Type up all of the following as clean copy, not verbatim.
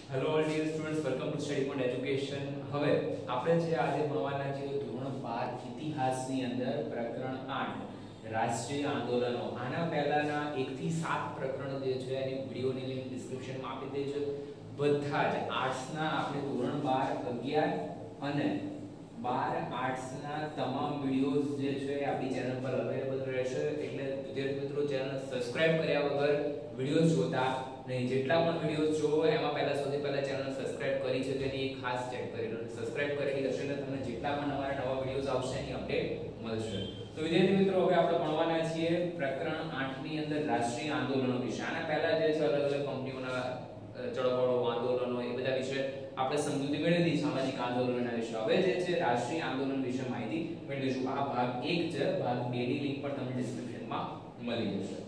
Hello all dear students, welcome to study point education. હવે આપણે જે આજે ભણવાના છે ધોરણ 12 ઇતિહાસની અંદર પ્રકરણ 8 રાષ્ટ્રીય આંદોલનો. આના પહેલાના 1 થી 7 પ્રકરણ જે છે એની વિડિયોની લિંક ડિસ્ક્રિપ્શનમાં આપી દે છે. બધા જ આર્ટ્સના આપણે ધોરણ 12, 11 અને 12 આર્ટ્સના તમામ વિડિયોઝ જે છે આપણી ચેનલ પર અવેલેબલ રહેશે. એટલે વિદ્યાર્થી મિત્રો, ચેનલ સબસ્ક્રાઇબ કર્યા વગર વિડિયોઝ જોતા નહીં. જેટલા પણ વિડિયોઝ જોવો એમાં સૌથી પહેલા ચેનલ સબસ્ક્રાઇબ કરી છે તેની એક ખાસ ચેક કરી લો. સબસ્ક્રાઇબ કરેલી હશે એટલે તમને જેટલા પણ નવા વિડિયોઝ આવશે એની અપડેટ મળશે. તો વિદ્યાર્થી મિત્રો, હવે આપણે ભણવાના છીએ પ્રકરણ 8 ની અંદર રાષ્ટ્રીય આંદોલનો વિશે. આના પહેલા જે છે અલગ અલગ કંપનીઓના ચળવળો, આંદોલનો એ બધા વિશે આપણે સમજૂતી મેળવી સામાજિક આંદોલનોના વિશે. હવે જે છે રાષ્ટ્રીય આંદોલન વિશે માહિતી મેળવીશું. આ ભાગ 1 છે. ભાગ 2 ની લિંક પણ તમને ડિસ્ક્રિપ્શનમાં મળી જશે.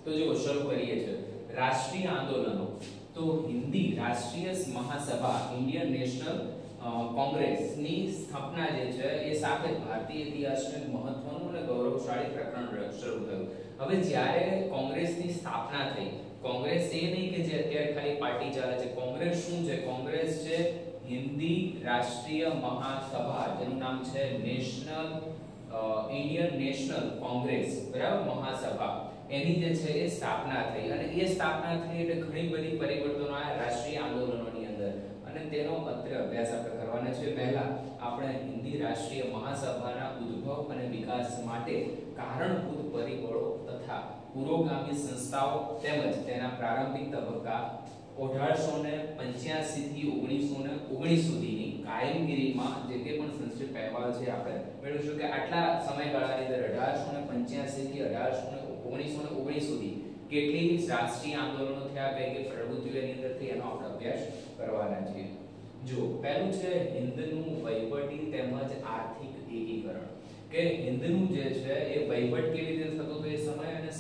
તો જો શરૂ કરીએ છીએ રાષ્ટ્રીય આંદોલનો. તો હિન્દી રાષ્ટ્રીય મહાસભા ઇન્ડિયન નેશનલ કોંગ્રેસની સ્થાપના જે છે એ સાથે ભારતીય ઇતિહાસનું મહત્વનું અને ગૌરવશાળી પ્રકરણ શરૂ થયું. હવે જ્યારે કોંગ્રેસની સ્થાપના થઈ, કોંગ્રેસ એ નહીં કે જે અત્યારે ખાલી પાર્ટી ચાલે છે. કોંગ્રેસ શું છે? કોંગ્રેસ છે હિન્દી રાષ્ટ્રીય મહાસભા, જેનું નામ છે નેશનલ ઇન્ડિયન નેશનલ કોંગ્રેસ, બરાબર, મહાસભા. એની જે છે એ સ્થાપના થઈ અને એ સ્થાપના થઈ એટલે ઘણી બધી પરિવર્તનો આવ્યા રાષ્ટ્રીય આંદોલનોની અંદર અને તેનો અત્રે અભ્યાસ આપણે કરવાનો છે. પહેલા આપણે હિન્દી રાષ્ટ્રીય મહાસભાના ઉદ્ભવ અને વિકાસ માટે કારણભૂત પરિબળો તથા પુરોગામી સંસ્થાઓ તેમજ તેના પ્રારંભિક તબક્કા 1885 થી 1919 સુધીની કાયમગીરીમાં જે કે પણ સંક્ષિપ્ત અહેવાલ છે આપણે મેળવીશું કે આટલા સમયગાળાની અંદર 1885 થી 1919 સુધી કેટલી રાષ્ટ્રીય આંદોલનો થયા, કઈ કઈ પ્રવૃત્તિઓ એની અંદર થઈ, એનો આપણે અભ્યાસ કરવાના છીએ. જો પહેલું છે હિન્દનું વહીવટી તેમજ આર્થિક એકીકરણ. કે હિન્દનું જે છે એ વહીવટ કેવી રીતે થતો હતો એ સમય અને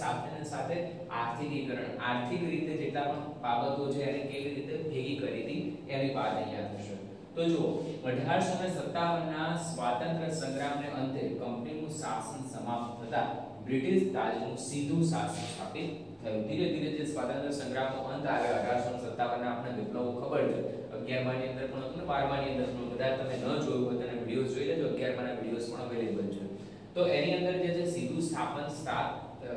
સાથે આર્થિકીકરણ, આર્થિક રીતે જેટલા પણ બાબતો છે એને કેવી રીતે ભેગી કરી હતી એની વાત અહીંયા થશે. તો જો 1857 ના સ્વાતંત્ર્ય સંગ્રામને અંતે કંપનીનું શાસન સમાપ્ત થતા બ્રિટિશ તાજનું સીધું શાસન સ્થાપિત થયું. ધીરે ધીરે જે સ્વાતંત્ર્ય સંગ્રામનો અંત આવ્યો 1857 ના આપણે વિપ્લવો ખબર છે. 11 ની અંદર પણ હતું ને 12 ની અંદર પણ. બધા તમે ન જોયું હોય તો વિડિયોઝ જોઈ લેજો. 11 ના વિડિયોઝ પણ અવેલેબલ છે. તો એની અંદર જે છે સીધું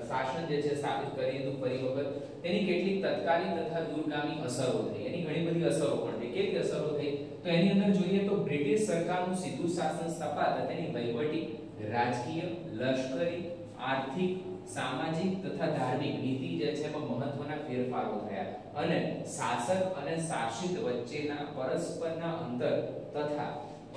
શાસન જે છે સ્થાપિત કરી દીધું ફરી વખત. તેની કેટલીક તત્કાલીન તથા દૂરગામી અસરો થઈ. એની ઘણી બધી અસરો પણ થઈ. કેટલી અસરો થઈ તો એની અંદર જોઈએ તો બ્રિટિશ સરકારનું સીધું શાસન સ્થપાતા તેની વહીવટી, રાજકીય, લશ્કરી, આર્થિક, સામાજિક તથા ધાર્મિક નીતિ જે છે એમાં મહત્વના ફેરફારો થયા અને શાસક અને શાસિત વચ્ચેના પરસ્પરના અંતર તથા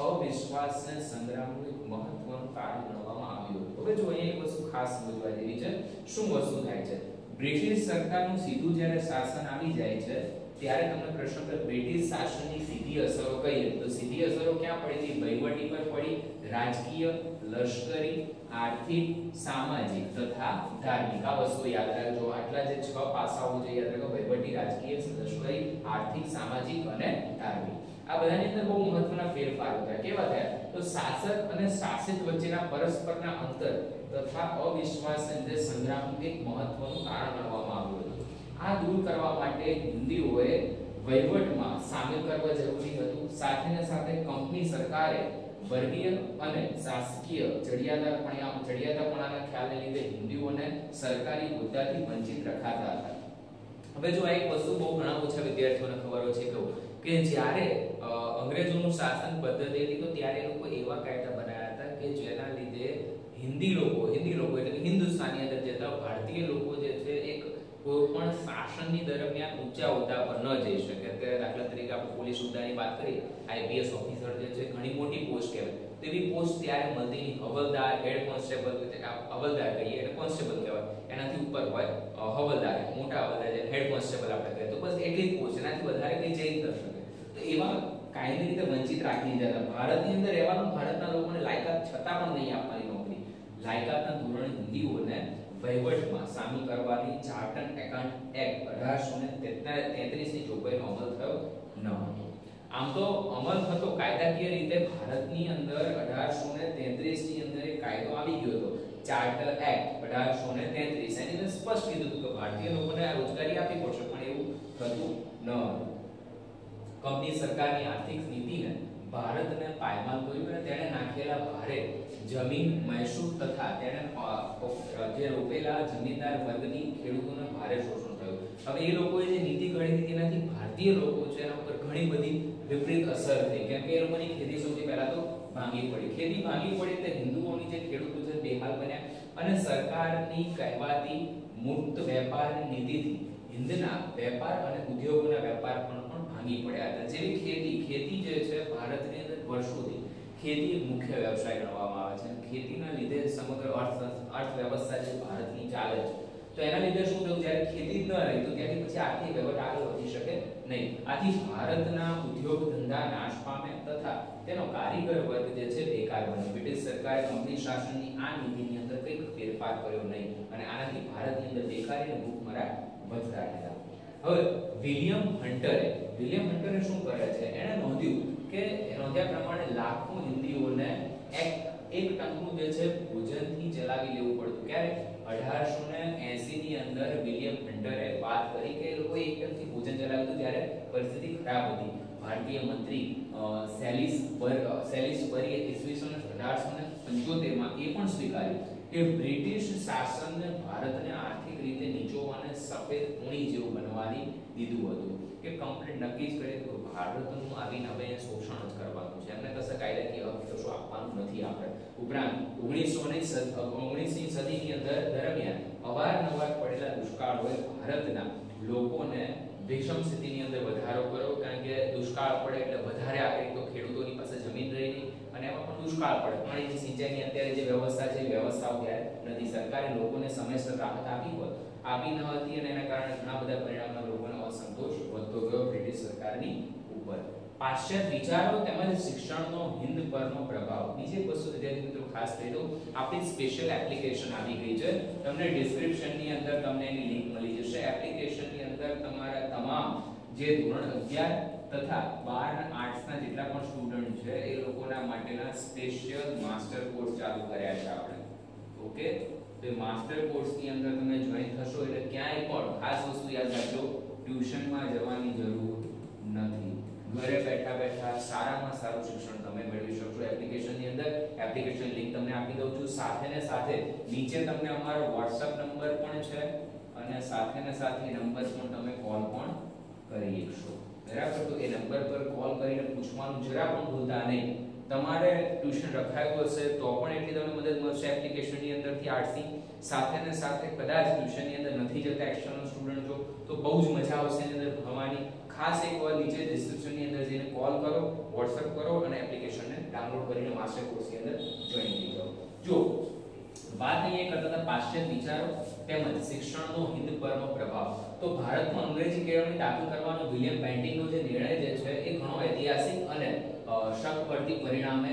અવિશ્વાસના સંગ્રામનું એક મહત્વનું કારણ ગણવામાં આવ્યું. હવે જો અહીંયા એક વસ્તુ ખાસ સમજવા જેવી છે. શું વસ્તુ થાય છે? બ્રિટિશ સરકારનું સીધું જ્યારે શાસન આવી જાય છે ત્યારે તમને પ્રશ્ન કરે બ્રિટિશ શાસનની સીધી અસરો કઈ હતી? તો સીધી અસરો ક્યાં પડી હતી? વહીવટી પર પડી, રાજકીય, લશ્કરી, આર્થિક, સામાજિક તથા ધાર્મિક. આ વસ્તુ યાદ રાખજો. આટલા જે 6 પાસાઓ છે યાદ રાખો: વહીવટી, રાજકીય, લશ્કરી, આર્થિક, સામાજિક અને ધાર્મિક. આ બધાની અંદર બહુ મહત્વના ફેરફારો થયા. કેવા થયા? તો શાસક અને શાસિત વચ્ચેના પરસ્પરના અંતર તથા અવિશ્વાસના જે સંગ્રામનું એક મહત્વનું કારણ ગણવામાં આવ્યું હતું. આ દૂર કરવા માટે હિન્દીઓએ વહીવટમાં સામેલ કરવા જરૂરી હતું. સાથે કંપની સરકારે વર્ગીય અને શાસકીય ચડિયાતાપણાના ખ્યાલને લીધે હિન્દીઓને સરકારી હોદ્દાથી વંચિત રખાતા હતા. હવે જો આ એક વસ્તુ બહુ ઘણા ઓછા વિદ્યાર્થીઓને ખબર છે કે જ્યારે અંગ્રેજોનું શાસન પદ્ધતિ હતી તો ત્યારે એ લોકો એવા કાયદા બનાવ્યા હતા કે જેના લીધે હિન્દી લોકો એટલે કે હિન્દુસ્તાનની અંદર જતા ભારતીય લોકો જે છે એક કોઈ પણ શાસનની દરમિયાન ઊંચા હોદ્દા પર ન જઈ શકે. અત્યારે દાખલા તરીકે આપણે પોલીસ હોદ્દાની વાત કરીએ, આઈપીએસ ઓફિસર જે છે ઘણી મોટી પોસ્ટ કહેવાય. તો એવી પોસ્ટ ત્યારે મળતી નહીં. હવલદાર, હેડ કોન્સ્ટેબલ, હવલદાર કહીએ એટલે કોન્સ્ટેબલ કહેવાય. એનાથી ઉપર હોય હવલદાર, મોટા હવલદાર જે હેડ કોન્સ્ટેબલ આપણે કહીએ. તો બસ એટલી જ પોસ્ટ, એનાથી વધારે કંઈ જઈ ન શકે. તો એવા કાયમી રીતે વંચિત રાખી દીધા. ભારતની અંદર રહેવાનું, ભારતના લોકોને લાયકાત છતાં પણ નહીં આપવાની નોકરી. લાયકાતના ધોરણે હિન્દીઓને વહીવટમાં સામેલ કરવાની ચાર્ટર્ડ એકાઉન્ટ એક્ટ 1833 ની જોગવાઈનો અમલ થયો ન હતો. આમ તો અમલ થતો કાયદાકીય રીતે ભારતની અંદર 1833 ની અંદર એક કાયદો આવી ગયો હતો, ચાર્ટર એક્ટ 1833. એની અંદર સ્પષ્ટ કીધું હતું કે ભારતીય લોકોને આ રોજગારી આપવી પડશે, પણ એવું થતું ન હતું. કંપની સરકારની આર્થિક નીતિને ભારતને પાયમાલ કર્યું અને તેણે નાખેલા ભારે જમીન મહેસૂલ તથા તેણે જે રોપેલા જમીનદાર વર્ગની ખેડૂતોને ભારે શોષણ થયું. હવે એ લોકોએ જે નીતિ ઘડી હતી તેનાથી ભારતીય લોકો છે એના ઉપર ઘણી બધી વિપરીત અસર થઈ, કેમ કે એ લોકોની ખેતી સૌથી પહેલા તો ભાંગી પડી. ખેતી ભાંગી પડી એટલે હિન્દુઓની જે ખેડૂતો છે બેહાલ બન્યા અને સરકારની કહેવાતી મુક્ત વેપારની નીતિથી હિંદના વેપાર અને ઉદ્યોગોના વેપાર પણ ભાંગી પડ્યા હતા. જેવી ખેતી જે છે ભારતની અંદર વર્ષોથી ખેતી મુખ્ય વ્યવસાય ગણવામાં આવે છે. ખેતીના લીધે સમગ્ર અર્થવ્યવસ્થા જે ભારતની ચાલે છે. તો એના લીધે શું થયું, જ્યારે ખેતી ન રહી તો ત્યાંથી પછી આર્થિક વ્યવહાર આગળ વધી શકે નહીં. આથી ભારતના ઉદ્યોગ ધંધા નાશ પામે તથા તેનો કારીગર વર્ગ જે છે બેકાર બન્યો. બ્રિટિશ સરકારે કંપની શાસનની આ નીતિની અંદર કંઈક ફેરફાર કર્યો નહીં અને આનાથી ભારતની અંદર બેકારી અને ભૂખમરા વધતા રહ્યા. હવે વિલિયમ હન્ટરે શું કરે છે, એણે નોંધ્યા પ્રમાણે લાખો હિન્દીઓને એક ટંકનું જે છે ભોજનથી ચલાવી લેવું પડતું. ક્યારે 1880 ની અંદર વિલિયમ હન્ટરે વાત કરી કે એ લોકો એક ટંકથી ભોજન ચલાવ્યું ત્યારે પરિસ્થિતિ ખરાબ હતી. ભારતીય મંત્રી સેલિસબરીએ ઈસવીસન 1875 માં એ પણ સ્વીકાર્યું કે બ્રિટિશ શાસનને ભારતને આર્થિક રીતે નીચોવાને સફેદ પૂણી જેવું બનવાની દીધું હતું. કે કંપની નક્કી જ કરે કે ભારતનું આવીને હવે શોષણ જ કરવાનું છે, એમને કશા કાયદાકીય હક કશું આપવાનું નથી આપણે. ઉપરાંત 19મી સદીની અંદર દરમિયાન અવારનવાર પડેલા દુષ્કાળોએ ભારતના લોકોને વિષમ સ્થિતિની અંદર વધારો કર્યો, કારણ કે દુષ્કાળ પડે એટલે વધારે આગળ તો ખેડૂતોની પાસે જમીન રહી નહીં અને એમાં પણ દુષ્કાળ પડે. પાણીની સિંચાઈની અત્યારે જે વ્યવસ્થા છે એ વ્યવસ્થાઓ ત્યારે નથી. સરકારે લોકોને સમયસર રાહત આપી ન હતી અને એના કારણે ઘણા બધા પરિણામમાં લોકોનો અસંતોષ વધતો ગયો બ્રિટિશ સરકારની ઉપર. પાશ્ચાત્ય વિચારો તેમજ શિક્ષણનો હિન્દ પરનો પ્રભાવ. બીજી વસ્તુ વિદ્યાર્થી મિત્રો ખાસ કહી દઉં, આપણી સ્પેશિયલ એપ્લિકેશન આવી ગઈ છે. તમને ડિસ્ક્રિપ્શનની અંદર તમને એની લિંક મળી જશે. એપ્લિકેશનની અંદર તમારા તમામ જે ધોરણ 11 તથા 12 આર્ટ્સના જેટલા પણ સ્ટુડન્ટ છે એ લોકોના માટેના સ્પેશિયલ માસ્ટર કોર્સ ચાલુ કર્યા છે આપણે. ઓકે, તો માસ્ટર કોર્સની અંદર તમે જોઈન થશો એટલે ક્યાંય પણ ખાસ વસ્તુ યાદ રાખજો, ટ્યુશનમાં જવાની જરૂર નથી. ઘરે બેઠા સારામાં સારું શિક્ષણ તમે મેળવી શકશો એપ્લિકેશનની અંદર. એપ્લિકેશન લિંક તમને આપી દઉં છું. સાથે નીચે તમને અમારો WhatsApp નંબર પણ છે અને સાથે નંબર પણ તમે કોલ પણ કરી શકશો. બરાબર, તો એ નંબર પર કોલ કરીને પૂછવાનું જરા પણ ભૂલતા નહીં. તમારે ટ્યુશન રખાયું હશે તો પણ એટલી તમને મદદ મળશે એપ્લિકેશનની અંદરથી આર્ટ્સની. સાથે કદાચ ટ્યુશનની અંદર નથી જતા એક્સટર્નલ સ્ટુડન્ટ છો તો બહુ જ મજા આવશે એની અંદર ભણવાની. ખાસ એકવાર નીચે ડિસ્ક્રિપ્શનની અંદર જઈને કોલ કરો, WhatsApp કરો અને એપ્લિકેશનને ડાઉનલોડ કરીને માસ્ટર કોર્સની અંદર જોઈન થઈ જાઓ. જો વાત અહીંયા કરતા હતા પાશ્ચાત્ય વિચારો તેમજ શિક્ષણનો હિન્દ પરનો પ્રભાવ, તો ભારતમાં અંગ્રેજી કેળવણી દાખલ કરવાનો વિલિયમ બેન્ટિંગનો જે નિર્ણય જે છે એ ઘણો ઐતિહાસિક અને શક પરથી પરિણામ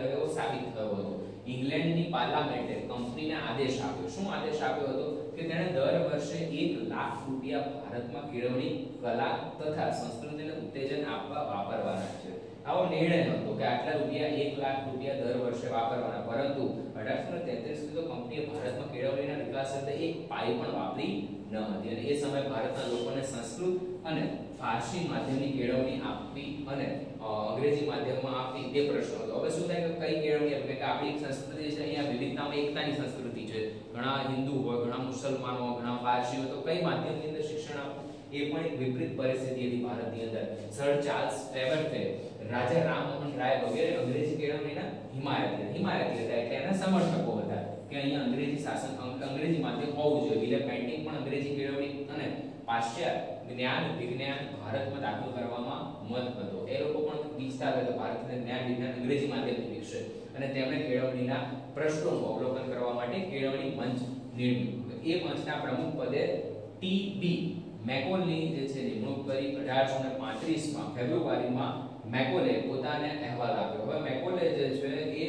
લેવો સાબિત થયો હતો. ઇંગ્લેન્ડની પાર્લામેન્ટે કંપનીને આદેશ આપ્યો. શું આદેશ આપ્યો હતો કે તેણે દર વર્ષે 1 લાખ રૂપિયા ભારતમાં કેળવણી, કલા તથા સંસ્કૃતિને ઉત્તેજન આપવા વાપરવાના છે. આવો નિર્ણય હતો કે આટલા રૂપિયા 1 લાખ રૂપિયા દર વર્ષે વાપરવાના. પરંતુ 1833 સુધી તો કંપનીએ ભારતમાં કેળવણીના વિકાસ અર્થે એક પાઈ પણ વાપરી ન હતી અને એ સમયે ભારતના લોકોને સંસ્કૃત અને ફારસી માધ્યમની કેળવણી આપવી અને અંગ્રેજી માધ્યમમાં આપવી તે પ્રશ્ન હતો. હવે શું થાય કે કઈ કેળવણી આપવી, કે આપણી સંસ્કૃતિ છે અહીંયા વિવિધતામાં એકતાની સંસ્કૃતિ છે. ઘણા હિન્દુ હોય, ઘણા મુસલમાનો, ઘણા પારસીઓ, તો કઈ માધ્યમની અંદર શિક્ષણ આપવું એ પણ એક વિપરીત પરિસ્થિતિ હતી ભારતની અંદર. સર ચાર્લ્સ ટ્રેવર્સે, રાજા રામમોહન રાય વગેરે અંગ્રેજી કેળવણીના હિમાયતી હતા એટલે એના સમર્થકો હતા કે અહીંયા અંગ્રેજી શાસન, અંગ્રેજી માધ્યમ હોવું જોઈએ. વિલિયમ બેન્ટિંગ પણ અંગ્રેજી કેળવણી અને પાશ્ચાત્ય જ્ઞાન વિજ્ઞાન ભારતમાં દાખલ કરવામાં મત હતો. એ લોકો પણ ઈચ્છતા હતા કે ભારતના જ્ઞાન વિજ્ઞાન અંગ્રેજી માધ્યમથી વિકસે અને તેમણે કેળવણીના પ્રશ્નોનું અવલોકન કરવા માટે કેળવણી મંચ નિર્મિત. એ મંચના પ્રમુખ પદે ટી.બી. મેકોલની જે છે નિમણૂક કરી. 1835માં ફેબ્રુઆરીમાં મેકોલે પોતાને અહેવાલ આપ્યો. હવે મેકોલે જે છે એ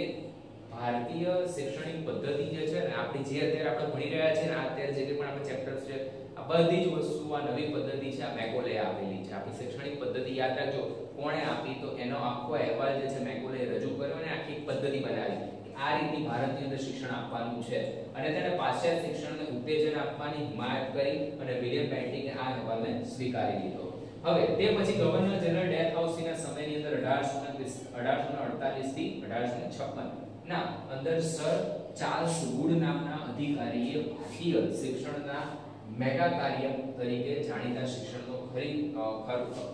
ભારતીય શૈક્ષણિક પદ્ધતિ જે છે ને આપણી જે અત્યારે આપણે ભણી રહ્યા છે ને અત્યારે જે પણ આપણે ચેપ્ટર્સ છે આ બધી જ વસ્તુ આ નવી પદ્ધતિ છે આ મેકોલે આપેલી છે. આપણી શૈક્ષણિક પદ્ધતિ યાદ રાખજો કોણે આપી, તો એનો આખો અહેવાલ જે છે મેકોલે રજૂ કર્યો અને આખી પદ્ધતિ બનાવી. આ રીતની ભારતની અંદર શિક્ષણ આપવાનું છે અને તેને પાશ્ચાત્ય શિક્ષણને ઉત્તેજન આપવાની હિમાયત કરી અને વિલિયમ બેન્ટિંગે આ અહેવાલને સ્વીકારી લીધો. હવે તે પછી ગવર્નર જનરલ ડેલહાઉસી ના સમયની અંદર 1848 થી 1856 ના અંદર સર ચાર્લ્સ વુડ નામના અધિકારીએ ભારતીય શિક્ષણના મેગા કાર્ય તરીકે જાણીતા શિક્ષણનો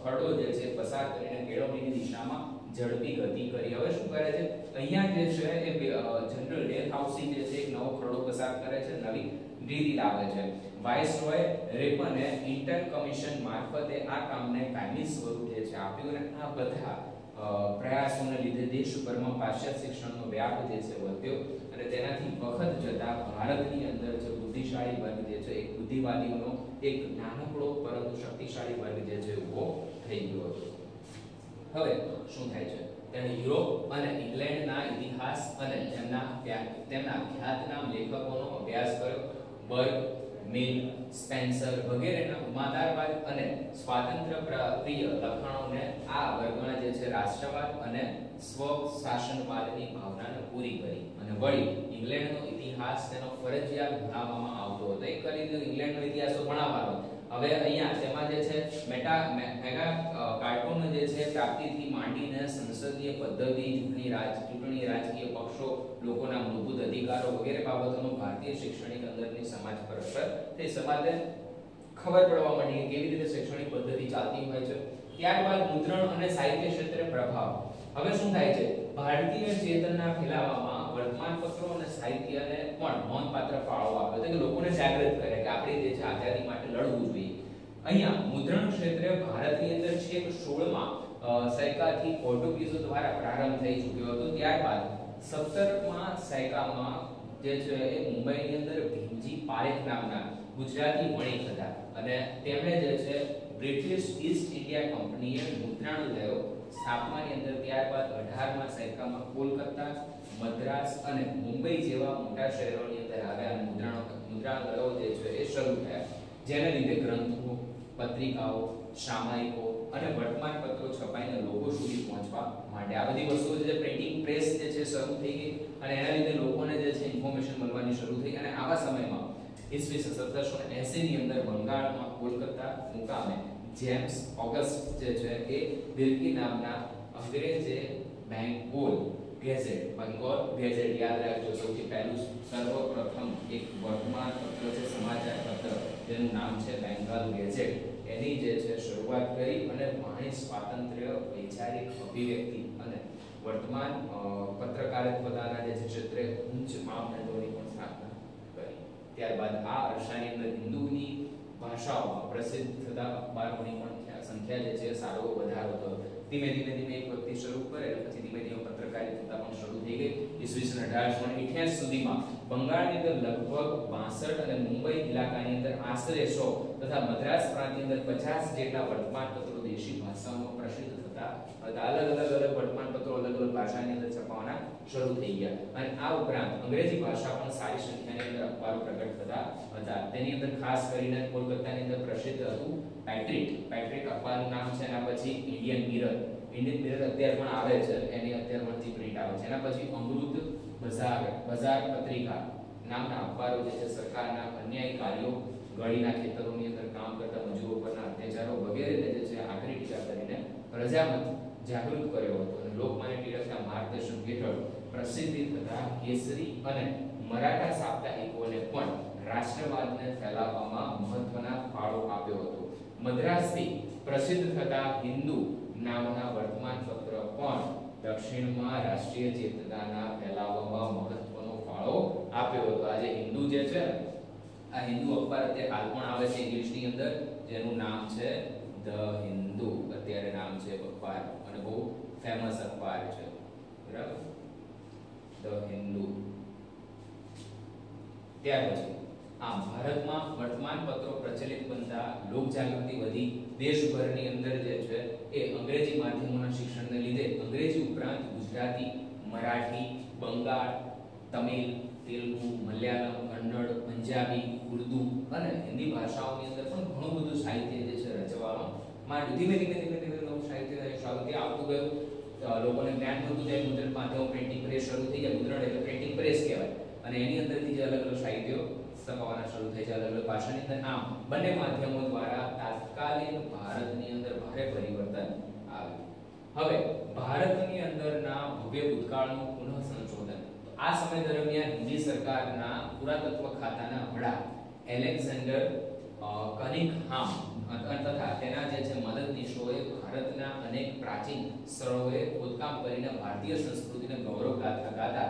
ખરડો જે છે પસાર કરીને કેળવણીની દિશામાં ઝડપી ગતિ કરી. હવે શું કરે છે અહીંયા જે છે એ જનરલ ડેલહાઉસી જે છે એક નવો ખરડો પસાર કરે છે, નવી રીતિ લાવે છે. વાઇસરોય રેપને ઇન્ટર કમિશન મારફતે આ કામને કાયમી સ્વરૂપ જે છે આપ્યું અને આ બધા પ્રયાસોને લીધે દેશભરમાં પાશ્ચાત્ય શિક્ષણનો વ્યાપ જે છે વધ્યો અને તેનાથી વખત જતા ભારતની અંદર જે બુદ્ધિશાળી વર્ગ જે છે એક બુદ્ધિવાદીઓનો એક નાનકડો પરંતુ શક્તિશાળી વર્ગ જે છે ઉભો થઈ ગયો હતો. હવે શું થાય છે તેણે યુરોપ અને ઇંગ્લેન્ડના ઇતિહાસ અને તેમના ખ્યાતનામ લેખકોનો અભ્યાસ કર્યો. બર્ગ, મિલ, સ્પેન્સર વગેરેના ઉદારવાદ અને સ્વાતંત્ર્ય પ્રિય લખાણોને આ વર્ગમાં જે છે રાષ્ટ્રવાદ અને સ્વ શાસનવાદની ભાવનાને પૂરી કરી અને વળી ઇંગ્લેન્ડનો ઇતિહાસ તેનો ફરજિયાત ભણાવવામાં આવતો હતો. એક કરી ઇંગ્લેન્ડનો ઇતિહાસ ભણાવવાનો. હવે અહીંયા તેમાં જે છે મેગા કાર્ટૂન જે છે પ્રાપ્તિથી માંડીને સંસદીય પદ્ધતિ, ચૂંટણી, રાજકીય પક્ષો, લોકોના મૂળભૂત અધિકારો વગેરે બાબતોનો ભારતીય શૈક્ષણિક અંદરની સમાજ પર અસર થઈ. સમાજને ખબર પડવા માંડી કે કેવી રીતે શૈક્ષણિક પદ્ધતિ ચાલતી હોય છે. ત્યારબાદ મુદ્રણ અને સાહિત્ય ક્ષેત્રે પ્રભાવ. હવે શું થાય છે ભારતીય ચેતના ફેલાવવામાં વર્તમાનપત્રો અને સાહિત્યને પણ નોંધપાત્ર ફાળો આપ્યો છે કે લોકોને જાગૃત કરે કે આપણે જે છે આઝાદી માટે લડવું જોઈએ. અહીંયા મુદ્રણ ક્ષેત્રે ભારતની અંદર છેક 16મા સૈકાથી પોર્ટુગીઝો દ્વારા પ્રારંભ થઈ ચૂક્યો હતો. ત્યારબાદ 17મા સૈકામાં જે છે એ મુંબઈની અંદર ભીમજી પારેખ નામના ગુજરાતી વણિક હતા અને તેમણે જે છે બ્રિટિશ ઈસ્ટ ઇન્ડિયા કંપનીએ મુદ્રણાલયો સ્થાપનાની અંદર ત્યારબાદ 18મા સૈકામાં કોલકાતા, મદ્રાસ અને મુંબઈ જેવા મોટા શહેરોની અંદર આવ્યા અને મુદ્રણાલયો જે છે એ શરૂ થયા, જેને લીધે ગ્રંથો, પત્રિકાઓ, સામાયિકો અને વર્તમાનપત્રો છપાઈને લોકો સુધી પહોંચવા માંડ્યા. આ બધી વસ્તુઓ જે પ્રિન્ટિંગ પ્રેસ જે છે શરૂ થઈ ગઈ અને એના લીધે લોકોને જે છે ઇન્ફોર્મેશન મળવાની શરૂ થઈ. અને આવા સમયમાં ઈસવીસન 1780 ની અંદર બંગાળમાં કોલકાતા મુકામે જેમ્સ ઓગસ્ટ જે છે એ દિલ્હી નામના અંગ્રેજે બેંગોલ ગેઝેટ યાદ રાખજો. સૌથી પહેલું સર્વપ્રથમ એક વર્તમાન પત્ર છે, સમાચાર પત્ર, જેનું નામ છે બેંગાલ ગેઝેટ, એની જે છે શરૂઆત કરી અને વાણી સ્વાતંત્ર્ય, વૈચારિક અભિવ્યક્તિ અને વર્તમાન પત્રકારિતાના જે ક્ષેત્રે ઉચ્ચ માપદંડોની પણ સ્થાપના કરી. ત્યારબાદ આ અરસાની અંદર હિન્દુની ભાષાઓમાં પ્રસિદ્ધ થતા અખબારોની પણ સંખ્યા જે છે સારો વધારો થયો. ધીમે ધીમે એક વ્યક્તિ શરૂ કરે પછી ધીમે ધીમે પત્રકારિતા પણ શરૂ થઈ ગઈ. ઈસવીસન 1888 સુધીમાં બંગાળની અંદર લગભગ 62 અને મુંબઈ ઇલાકાની અંદર આશરે 100 તથા મદ્રાસ પ્રાંતની અંદર 50 જેટલા વર્તમાનપત્રો દેશી ભાષાઓમાં પ્રસિદ્ધ થતા હતા. અલગ વર્તમાનપત્રો અલગ ભાષાની અંદર છપાવાના શરૂ થઈ ગયા અને આ ઉપરાંત અંગ્રેજી ભાષા પણ સારી સંખ્યાની અંદર અખબારો પ્રગટ થતા હતા. તેની અંદર ખાસ કરીને કોલકાતાની અંદર પ્રસિદ્ધ હતું પેટ્રિક અખબારનું નામ છે. એના પછી ઇન્ડિયન મિરર અત્યારે પણ આવે છે, એની અત્યારે પણ પ્રિન્ટ આવે છે. એના પછી અમૃત બજાર પત્રિકા નામના અખબારો જે છે સરકારના અન્યાયી કાર્યો, ગળીના ખેતરોની અંદર કામ કરતા મજૂરો પરના અત્યાચારો વગેરેને જે છે આકરી ટીકા કરીને પ્રજામત જાગૃત કર્યો હતો અને લોકમાન્ય ટિળકના માર્ગદર્શન હેઠળ પ્રસિદ્ધિ થતા કેસરી અને મરાઠા સાપ્તાહિકોને પણ રાષ્ટ્રવાદને ફેલાવવામાં મહત્વના ફાળો આપ્યો હતો. મદ્રાસથી પ્રસિદ્ધ થતા હિન્દુ નામના વર્તમાનપત્ર પણ દક્ષિણમાં રાષ્ટ્રીય ચેતનાના ફેલાવવામાં મહત્વનો ફાળો આપ્યો હતો. આજે હિન્દુ જે છે આ હિન્દુ અખબાર અત્યારે હાલ પણ આવે છે ઇંગ્લિશની અંદર, જેનું નામ છે ધ હિન્દુ. અત્યારે નામ છે અખબાર અને બહુ ફેમસ અખબાર છે, બરાબર, ધ હિન્દુ. ત્યાર પછી ભારતમાં વર્તમાનપત્રો પ્રચલિત બનતા લોકજાગૃતિ વધી. દેશભરની અંદર જે છે એ અંગ્રેજી માધ્યમોના શિક્ષણને લીધે અંગ્રેજી ઉપરાંત ગુજરાતી, મરાઠી, બંગાળ, તમિલ, તેલુગુ, મલયાલમ, કન્નડ, પંજાબી, ઉર્દુ અને હિન્દી ભાષાઓની અંદર પણ ઘણું બધું સાહિત્ય જે છે રચવામાં માંડ્યું. ધીમે ધીમે નવું સાહિત્ય શરૂથી આવતું ગયું. લોકોને જ્ઞાન મળતું જાય. મુદ્રણ માધ્યમો પ્રિન્ટિંગ પ્રેસ શરૂ થઈ જાય. મુદ્રણ એટલે પ્રિન્ટિંગ પ્રેસ કહેવાય અને એની અંદરથી જે અલગ સાહિત્યો પુસ્તક આવવાના શરૂ થઈ છે અલગ અલગ ભાષાની અંદર. આમ બંને માધ્યમો દ્વારા તાત્કાલિક ભારતની અંદર ભારે પરિવર્તન આવ્યું. હવે ભારતની અંદરના ભવ્ય ભૂતકાળનું પુનઃ સંશોધન. આ સમય દરમિયાન હિન્દી સરકારના પુરાતત્વ ખાતાના વડા એલેક્ઝાન્ડર કનિંઘહામ તથા તેના જે છે મદદનીશોએ ભારતના અનેક પ્રાચીન સ્થળોએ ખોદકામ કરીને ભારતીય સંસ્કૃતિને ગૌરવ ગાતા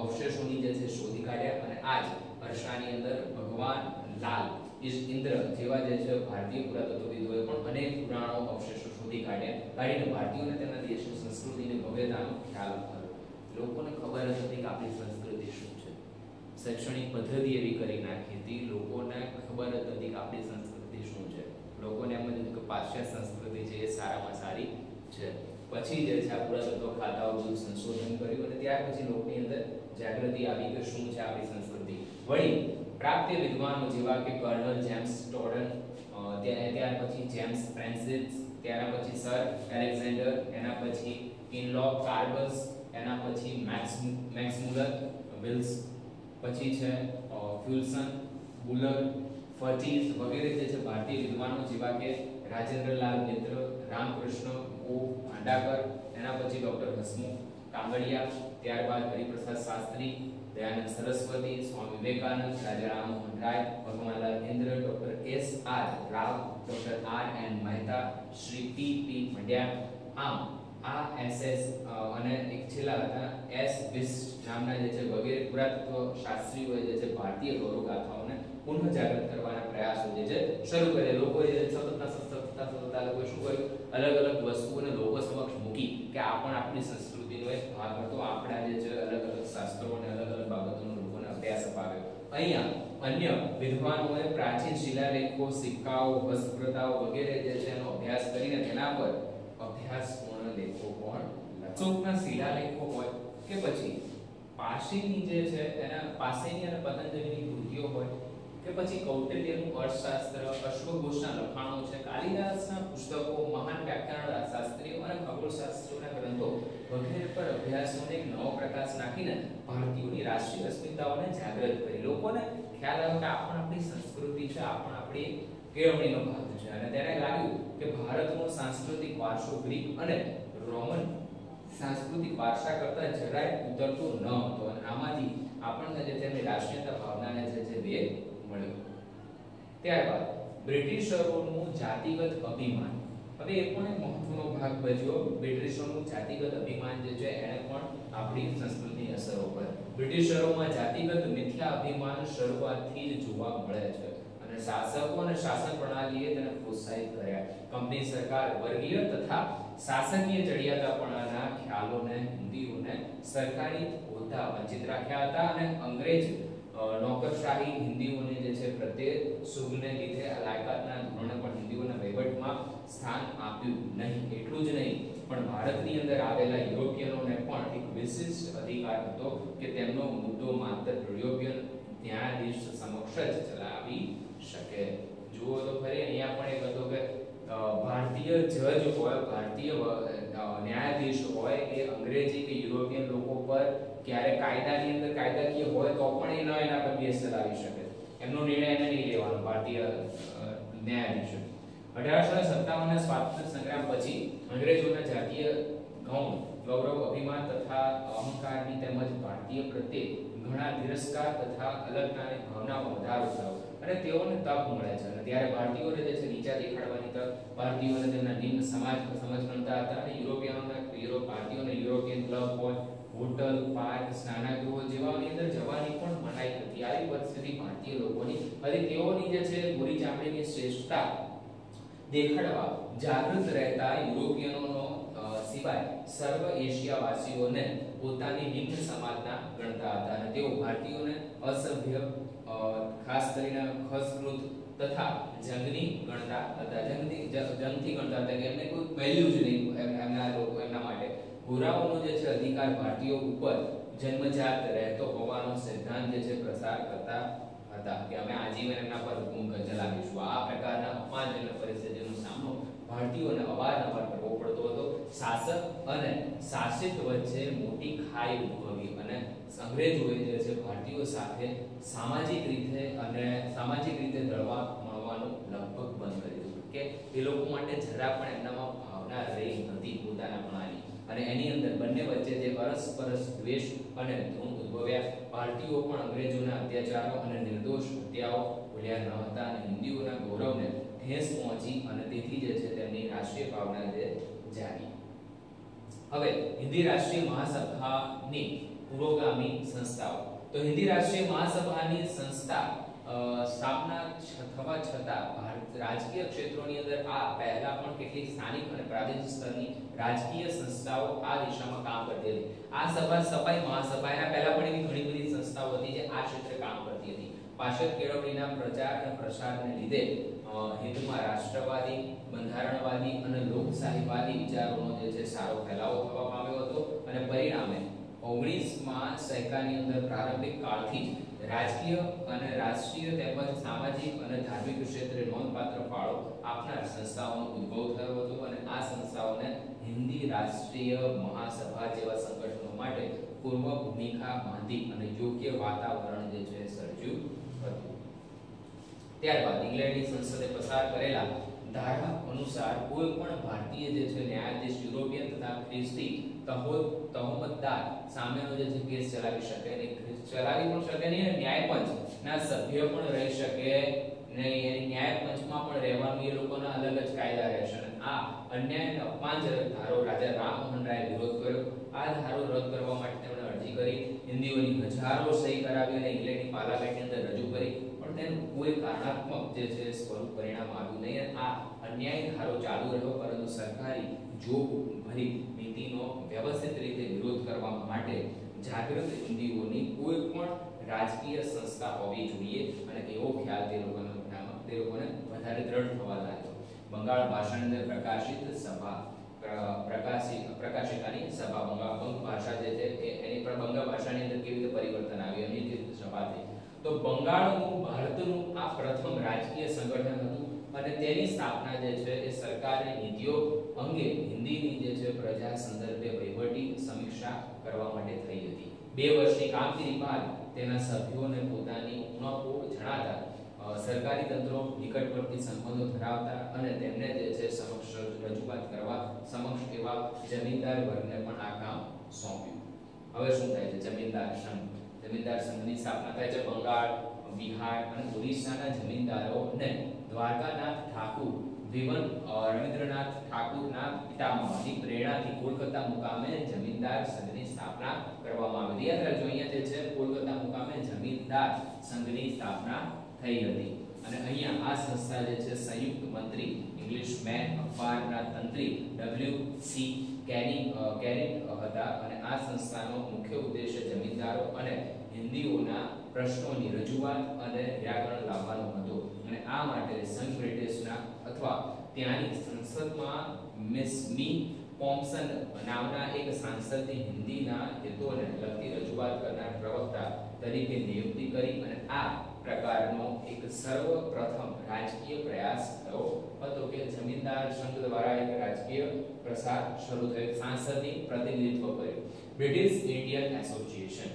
અવશેષોની જે છે શોધી કાઢ્યા. અને આજ હર્ષાની અંદર ભગવાન લાલ ઇન્દ્ર જેવા જે છે ભારતીય પુરાતત્વવિદોએ પણ અનેક પુરાણો અવશેષો શોધી કાઢીને ભારતીયોને તેમના દેશની સંસ્કૃતિની ભવ્યતાનો ખ્યાલ થયો. લોકોને ખબર જ હતી કે આપણી સંસ્કૃતિ શું છે. શૈક્ષણિક પદ્ધતિ એવી કરી નાખી હતી, લોકોને ખબર જ હતી કે આપણી સંસ્કૃતિ શું છે. લોકોને એમ જ હતું કે પાશ્ચાત્ય સંસ્કૃતિ છે એ સારામાં સારી છે. પછી જે છે આ પુરાતત્વ ખાતાઓ બધું સંશોધન કર્યું અને ત્યાર પછી લોકોની અંદર જાગૃતિ આવી કે શું છે આપણી સંસ્કૃતિ. વળી પ્રાપ્ય વિદ્વાનો જેવા કે કર્નલ જેમ્સ ટોડન, ત્યાર પછી જેમ્સ ફ્રાન્સિસ, ત્યાર પછી સર એલેક્ઝાન્ડર, એના પછી કિનલોક કાર્બસ, એના પછી મેક્સ મુલર વિલ્સ, પછી છે ફ્યુલ્સન, બુલર, ફર્ટીઝ વગેરે જે છે ભારતીય વિદ્વાનો જેવા કે રાજેન્દ્રલાલ મિત્ર, રામકૃષ્ણ ઓ ભાંડાકર, એના પછી ડોક્ટર હસમુખ કાંગડિયા, ત્યારબાદ Hariprasad Shastri, Dayanand Saraswati, Swami Vivekanand, Raja Rammohan Roy, Bhagwanlal Indra, doctor S R Rao, doctor R N Mehta, Shri P P Pandya. આમ આ એસએસ અને એક છેલ્લા હતા એસ વિસ્ટ નામના જે છે વગેરે પુરાતત્વ શાસ્ત્રીઓએ જે છે ભારતીય ગૌરવ ગાથાઓને પુનઃ જાગૃત કરવાના પ્રયાસો જે છે શરૂ કર્યા. લોકોએ સતત લોકોએ શું કર્યું, અલગ અલગ વસ્તુઓને લોકો સમક્ષ મૂકી કે આ પણ આપણી સંસ્કૃતિનો એક ભાગ હતો. આપણા જે છે અલગ અલગ શાસ્ત્રો અને અલગ અલગ બાબતોનો લોકોને અભ્યાસ અપાવ્યો. અહીંયા અન્ય વિદ્વાનોએ પ્રાચીન શિલાલેખો, સિક્કાઓ, હસ્તપ્રતાઓ વગેરે જે છે એનો અભ્યાસ કરીને તેના પર અભ્યાસપૂર્ણ લેખો પણ અશોકના શિલાલેખો હોય કે પછી પારસીની જે છે એના પાસેની અને પતંજલિની કૃતિઓ હોય કે પછી કૌટિલ્યનું અર્થશાસ્ત્ર, અશ્વઘોષના લખાણો છે, કાલિદાસના પુસ્તકો, મહાન વ્યાકરણ શાસ્ત્રીઓ અને ખગોળશાસ્ત્રીઓના ગ્રંથો વગેરે પર અભ્યાસોને એક નવો પ્રકાશ નાખીને ભારતીયોની રાષ્ટ્રીય અસ્મિતાઓને જાગૃત કરી. લોકોને ખ્યાલ આવ્યો કે આ પણ આપણી સંસ્કૃતિ છે, આ પણ આપણી કેળવણીનો ભાગ છે. અને તેને લાગ્યું કે ભારતનો સાંસ્કૃતિક વારસો ગ્રીક અને રોમન સાંસ્કૃતિક વારસા કરતા જરાય ઉતરતો ન હતો. અને આમાંથી આપણને જે તેમની રાષ્ટ્રીયતા ભાવનાને જે છે વેગ મળ્યો. ત્યારબાદ બ્રિટિશરોનું જાતિગત અભિમાન. હવે એ પણ એક મહત્વનો ભાગ ભજવ્યો. બ્રિટિશરોનું જાતિગત અભિમાન જે છે એને પણ આપણી સંસ્કૃતિની અસરો પર. બ્રિટિશરોમાં જાતિગત મિથ્યા અભિમાન શરૂઆતથી જ જોવા મળે છે અને શાસકો અને શાસન પ્રણાલીએ તેને પ્રોત્સાહિત કર્યા. કંપની સરકાર વર્ગીય તથા શાસકીય ચડિયાતાપણાના ખ્યાલોને હિન્દીઓને સરકારી હોદ્દા વંચિત રાખ્યા હતા અને અંગ્રેજ નોકરશાહી હિન્દીઓને જે છે પ્રત્યે સુગને લીધે લાયકાતના ધોરણે પણ હિન્દીઓના વહીવટમાં સ્થાન આપ્યું નહીં. એટલું જ નહીં પણ ભારતની અંદર આવેલા યુરોપિયનોને પણ એક વિશિષ્ટ અધિકાર હતો કે તેમનો મુદ્દો માત્ર યુરોપિયન ન્યાયાધીશ સમક્ષ જ ચલાવી શકે. જુઓ તો ખરી અહીંયા પણ એક હતો કે ભારતીય જજ હોય, ભારતીય ન્યાયાધીશ હોય એ અંગ્રેજી કે યુરોપિયન લોકો પર ક્યારે કાયદાની અંદર કાયદાકીય હોય તો પણ એ ન એના પર કેસ ચલાવી શકે. એમનો નિર્ણય એને નહીં લેવાનો ભારતીય ન્યાયાધીશો. 1857 ના સ્વાતંત્ર્ય સંગ્રામ પછી અંગ્રેજોના જાતીય ગૌરવ, અભિમાન તથા અહંકારની તેમજ ભારતીય પ્રત્યે ઘણા તિરસ્કાર તથા અલગતાની ભાવનામાં વધારો થયો અને તેઓને તક મળે છે. અને ત્યારે ભારતીયોને જે છે નીચા દેખાડવાની તક, ભારતીયોને તેમના નિમ્ન સમાજ ગણતા હતા અને ભારતીયોને યુરોપિયન ક્લબ હોય, હોટલ, પાર્ક, સ્નાનાગૃહો જેવાની અંદર જવાની પણ મનાઈ હતી. આવી પરિસ્થિતિ ભારતીય લોકોની હતી. તેઓની જે છે ગોરી ચામડીની શ્રેષ્ઠતા દેખાડવા જાગૃત રહેતા યુરોપિયનોનો સિવાય સર્વ એશિયાવાસીઓને પોતાની નિમ્ન સમાજના ગણતા હતા અને તેઓ ભારતીયોને અસભ્ય, ખાસ કરીને ખસકૃત તથા જંગની ગણતા હતા. જંગથી ગણતા હતા કે એમને કોઈ વેલ્યુ જ નહીં એમના લોકો એમના માટે. ગોરાઓનો જે છે અધિકાર ભારતીયો ઉપર જન્મજાત રહેતો હોવાનો સિદ્ધાંત જે છે પ્રસાર કરતા હતા કે અમે આજીવન એમના પર હુકુમ ચલાવીશું. આ પ્રકારના અપમાનજનક પરિસ્થિતિનો સામનો ભારતીયોને અવારનવાર કરવો પડતો હતો. શાસક અને શાસિત વચ્ચે મોટી ખાઈ ઉદ્ભવી અને અંગ્રેજોએ જે છે ભારતીયો સાથે સામાજિક રીતે દળવા મળવાનું લગભગ બંધ કરી દીધું કે એ લોકો માટે જરા પણ એમનામાં ભાવના રહી નથી પોતાનાપણાની અને એની અંદર બંને વચ્ચે જે પરસ્પર દ્વેષ અને ધૂમ ઉદ્ભવ્યા. ભારતીયો પણ અંગ્રેજોના અત્યાચારો અને નિર્દોષ હત્યાઓ ભૂલ્યા ન હતા અને હિન્દીઓના ગૌરવને ઠેસ પહોંચી અને તેથી જે છે તેમની રાષ્ટ્રીય ભાવના જે જાગી. હવે હિન્દી રાષ્ટ્રીય મહાસભાની પુરોગામી સંસ્થાઓ. તો હિન્દી રાષ્ટ્રીય મહાસભાની સ્થાપના થવા છતાં રાજકીય ક્ષેત્રોની અંદર આ પહેલા પણ કેટલીક સ્થાનિક અને પ્રાદેશિક સ્તરની રાજકીય સંસ્થાઓ આ દિશામાં કામ કરતી હતી. આ સપાઈ મહાસભા એના પહેલા પણ એવી ઘણી બધી સંસ્થાઓ હતી જે આ ક્ષેત્રે કામ કરતી હતી. પાશ્ચાત્ય કેળવણીના પ્રચાર અને પ્રસારને લીધે હિન્દમાં રાષ્ટ્રવાદી, બંધારણવાદી અને લોકશાહીવાદી વિચારોનો જે છે સારો ફેલાવો થવા પામ્યો હતો અને પરિણામે 19માં સૈકાની અંદર પ્રારંભિક કાળથી જ રાજકીય અને રાષ્ટ્રીય તેમજ સામાજિક અને ધાર્મિક ક્ષેત્રે નોંધપાત્ર ફાળો આપનાર સંસ્થાઓનો ઉદ્ભવ થયો હતો અને આ સંસ્થાઓને હિન્દી રાષ્ટ્રીય મહાસભા જેવા સંગઠનો માટે પૂર્વ ભૂમિકા બાંધી અને યોગ્ય વાતાવરણ જે છે સર્જ્યું હતું. ત્યારબાદ ઇંગ્લેન્ડની સંસદે પસાર કરેલા ધારા અનુસાર કોઈ પણ ભારતીય જે છે ન્યાયાધીશ યુરોપિયન તથા ખ્રિસ્તી તહોમતદાર સામેનો જે છે કેસ ચલાવી શકે નહીં, ચલાવી પણ શકે નહીં અને ન્યાયપંચ ના સભ્ય પણ રહી શકે નહીં. એની ન્યાયપંચમાં પણ રહેવાનું એ લોકોના અલગ જ કાયદા રહેશે. આ અન્યાય અને અપમાનજનક ધારો રાજા રામમોહન રાય વિરોધ કર્યો. આ ધારો રદ કરવા માટે તેમણે અરજી કરી. હિન્દીઓની હજારો સહી કરાવી અને ઇંગ્લેન્ડની પાર્લામેન્ટની અંદર રજૂ કરી પણ તેનું કોઈ કારણાત્મક જે છે સ્વરૂપ પરિણામ આવ્યું નહીં. આ અન્યાય ધારો ચાલુ રહ્યો પરંતુ સરકારી જોગ ભરી નીતિનો વ્યવસ્થિત રીતે વિરોધ કરવા માટે જાગૃત હિન્દીઓની કોઈ પણ રાજકીય સંસ્થા હોવી જોઈએ અને એવો ખ્યાલ તે લોકોને વધારે દ્રઢ થવા લાગ્યો. બંગાળ ભાષાની અંદર પ્રકાશિત સભા પ્રકાશિકાની સભા બંગ ભાષા જે છે એની પર બંગાળ ભાષાની અંદર કેવી રીતે પરિવર્તન આવ્યું એની જે સભા થઈ. તો બંગાળનું ભારતનું આ પ્રથમ રાજકીય સંગઠન હતું અને તેની સ્થાપના જે છે એ સરકારની નીતિઓ અંગે હિન્દીની જે છે પ્રજા સંદર્ભે વહીવટી સમીક્ષા કરવા માટે થઈ હતી. 2 વર્ષની કામગીરી બાદ તેના સભ્યોને પોતાની ઉણપો જણાતા સરકારી તંત્રો નિકટવર્તી સંબંધો ધરાવતા અને તેમને જે છે સમક્ષ રજૂઆત કરવા સમક્ષ એવા જમીનદાર વર્ગને પણ આ કામ સોંપ્યું. હવે શું થાય છે? જમીનદાર સંઘની સ્થાપના થાય છે. બંગાળ, બિહાર અને ઓડિશાના જમીનદારોને દ્વારકાનાથ ઠાકુર રવિન્દ્રનાથ ઠાકુરના પિતામહની પ્રેરણાથી કોલકાતા મુકામે જમીનદાર સંઘની સ્થાપના કરવામાં આવી. યાદ રાખજો અહીંયા જે છે કોલકાતા મુકામે જમીનદાર સંઘની સ્થાપના થઈ હતી અને અહીંયા આ સંસ્થા જે છે સંયુક્ત મંત્રી ઇંગ્લિશમેન અખબારના તંત્રી W.C. કેનિટ હતા અને આ સંસ્થાનો મુખ્ય ઉદ્દેશ્ય જમીનદારો અને હિન્દીઓના પ્રશ્નોની રજૂઆત અને નિરાકરણ લાવવાનો હતો અને આ માટે સંઘ બ્રિટિશના અથવા ત્યાંની સંસદમાં મિસ મી પોમ્સન નામના એક સાંસદની હિન્દીના હિતોને લગતી રજૂઆત કરનાર પ્રવક્તા તરીકે નિયુક્તિ કરી અને આ પ્રકારનો એક સર્વપ્રથમ રાજકીય પ્રયાસ થયો હતો કે જમીનદાર સંઘ દ્વારા એક રાજકીય પ્રસાર શરૂ થયો. સાંસદની પ્રતિનિધિત્વ કર્યું. British Indian Association.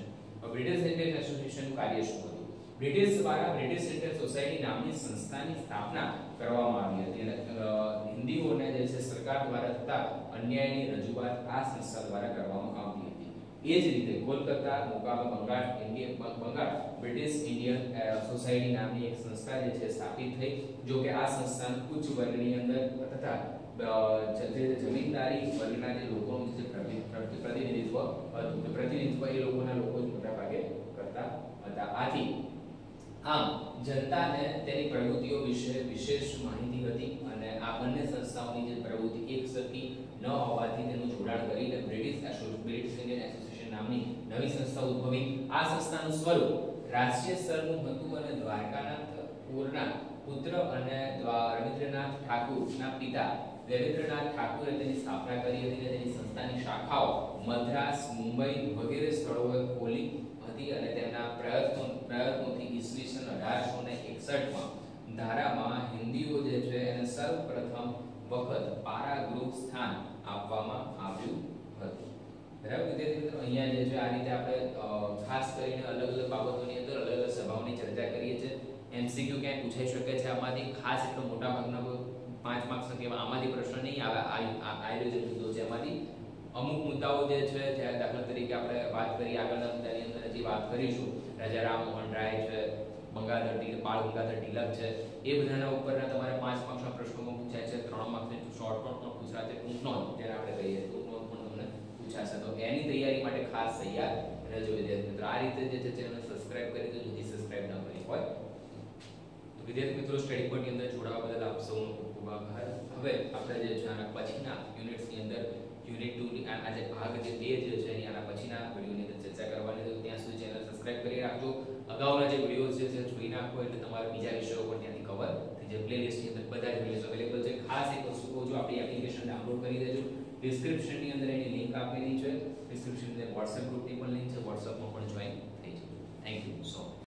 British Indian એસોસિએશનનું કાર્ય શું હતું? બ્રિટિશ દ્વારા બ્રિટિશ ઇન્ડિયન સોસાયટી નામની સંસ્થાની સ્થાપના કરવામાં આવી હતી અને હિન્દીઓને જે છે સરકાર દ્વારા થતા અન્યાયની રજૂઆત આ સંસ્થા દ્વારા કરવામાં આવતી હતી. એ જ રીતે કોલકાતા મુકામે બંગાળ બ્રિટિશ ઇન્ડિયન સોસાયટી નામની એક સંસ્થા જે છે સ્થાપિત થઈ. જો કે આ સંસ્થાન ઉચ્ચ વર્ગની અંદર તથા જમીનદારી વર્ગના જે લોકોનું જે પ્રતિનિધિત્વ એ લોકોના લોકો જ મોટા ભાગે કરતા હતા. આથી આમ જનતાને તેની પ્રવૃત્તિઓ વિશે વિશેષ માહિતી હતી અને આ બંને સંસ્થાઓની જે પ્રવૃત્તિ એકસરખી ન હોવાથી તેનું જોડાણ કરીને બ્રિટિશ ઇન્ડિયન એસોસિએશન નામની નવી સંસ્થા ઉદ્ભવી. આ સંસ્થાનું સ્વરૂપ રાષ્ટ્રીય સ્તરનું હતું અને દ્વારકાનાથ ઠાકુરના પુત્ર અને રવિન્દ્રનાથ ઠાકુરના પિતા દેવેન્દ્રનાથ ઠાકુરે તેની સ્થાપના કરી હતી અને તેની સંસ્થાની શાખાઓ મદ્રાસ, મુંબઈ વગેરે સ્થળોએ ખોલી હતી અને તેમના પ્રયત્નોથી ઈસવીસન 1861માં ધારામાં હિન્દીઓ જે છે એને સર્વપ્રથમ વખત પારાગૃહ થોડું સ્થાન આપવામાં આવ્યું હતું। બરાબર વિદ્યાર્થી મિત્રો, અહીંયા જે છે આ રીતે આપણે ખાસ કરીને અલગ અલગ બાબતોની અંદર અલગ અલગ સભાઓની ચર્ચા કરીએ છીએ। એમસીક્યુ ક્યાંય પૂછાઈ શકે છે આમાંથી, ખાસ એટલો મોટા ભાગના 5 માર્ક્સ કે આમાંથી પ્રશ્ન નહીં આવે। આયોજન મુદ્દો છે એમાંથી અમુક મુદ્દાઓ જે છે, જ્યાં દાખલા તરીકે આપણે વાત કરી આગળના મુદ્દાની અંદર હજી વાત કરીશું, રાજા રામમોહન રાય છે, બંગાળધર તિલક, બાળ ગંગાધર તિલક છે, એ બધાના ઉપરના તમારે 5 માર્ક્સના પ્રશ્નોમાં પૂછાય છે, 3 માર્ક્સની શોર્ટ નોટમાં પૂછાય છે, ટૂંક નોટ જેને આપણે કહીએ ટૂંક નોટ પણ તમને પૂછાશે। તો એની તૈયારી માટે ખાસ તૈયાર રહેજો વિદ્યાર્થી મિત્રો। આ રીતે જે છે ચેનલ સબસ્ક્રાઇબ કરી દેજો જે સબસ્ક્રાઇબ ન કરી હોય તો। વિદ્યાર્થી મિત્રો, સ્ટડી પોઈન્ટની અંદર જોડાવા બદલ આપ સૌનો ખૂબ ખૂબ આભાર। હવે આપણે જે છે આના પછીના યુનિટ્સની અંદર યુનિટ 2 ની આ જે ભાગ જે 2 જે છે આના પછીના વિડિયોની અંદર ચર્ચા કરવાની છે। ત્યાં સુધી ચેનલ સબસ્ક્રાઇબ કરી રાખજો, અગાઉના જે વિડિયોઝ છે જોઈ નાખો, એટલે તમારે બીજા વિષયો પર ત્યાંથી કવર થઈ જાય। પ્લેલિસ્ટની અંદર બધા જ વિડિયોઝ અવેલેબલ છે। ખાસ એક વસ્તુ કહું છું, આપણી એપ્લિકેશન ડાઉનલોડ કરી દેજો। ડિસ્ક્રિપ્શનની અંદર એની લિંક આપેલી છે, ડિસ્ક્રિપ્શનની અંદર WhatsApp ગ્રુપની પણ લિંક છે, WhatsAppમાં પણ જોઈન થઈ જજો। Thank you so much.